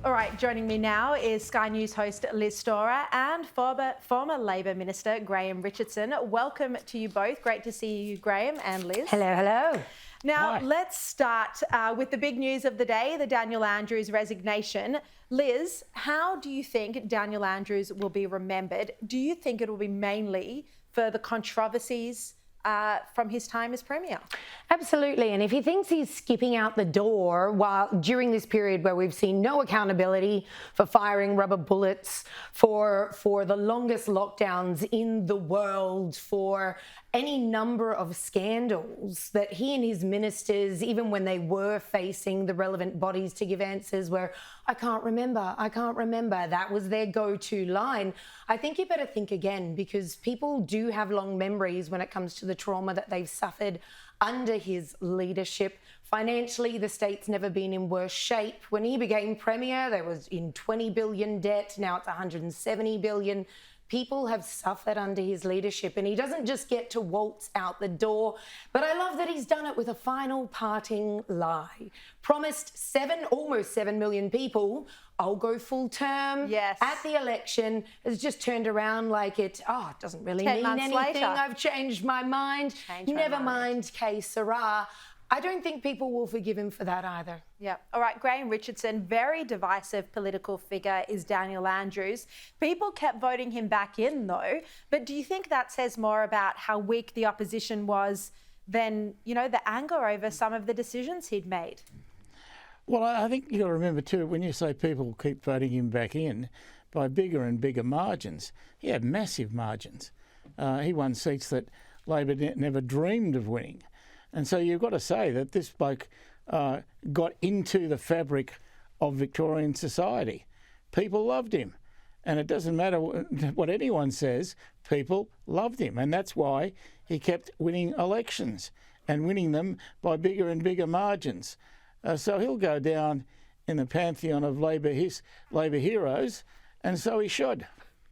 All right, joining me now is Sky News host Liz Storer and former Labor Minister Graham Richardson. Welcome to you both. Great to see you, Graham and Liz. Hello, hello. Now, Hi. let's start with the big news of the day, the Daniel Andrews resignation. Liz, how do you think Daniel Andrews will be remembered? Do you think it will be mainly for the controversies from his time as Premier? Absolutely. And if he thinks he's skipping out the door during this period where we've seen no accountability for firing rubber bullets, for the longest lockdowns in the world, for any number of scandals that he and his ministers, even when they were facing the relevant bodies to give answers, were, I can't remember, that was their go-to line. I think you better think again, because people do have long memories when it comes to the trauma that they've suffered under his leadership. Financially, the state's never been in worse shape. When he became Premier, there was in 20 billion debt. Now it's 170 billion. People have suffered under his leadership, and he doesn't just get to waltz out the door. But I love that he's done it with a final parting lie. Promised almost 7 million people, I'll go full term at the election. Has just turned around like it doesn't really mean anything. Later. I've changed my mind. Never mind, que sera. I don't think people will forgive him for that either. Yeah. All right, Graham Richardson, very divisive political figure is Daniel Andrews. People kept voting him back in though, but do you think that says more about how weak the opposition was than, the anger over some of the decisions he'd made? Well, I think you've got to remember too, when you say people keep voting him back in by bigger and bigger margins, he had massive margins. He won seats that Labor never dreamed of winning. And so you've got to say that this bloke got into the fabric of Victorian society. People loved him. And it doesn't matter what anyone says, people loved him. And that's why he kept winning elections and winning them by bigger and bigger margins. So he'll go down in the pantheon of Labor heroes, and so he should.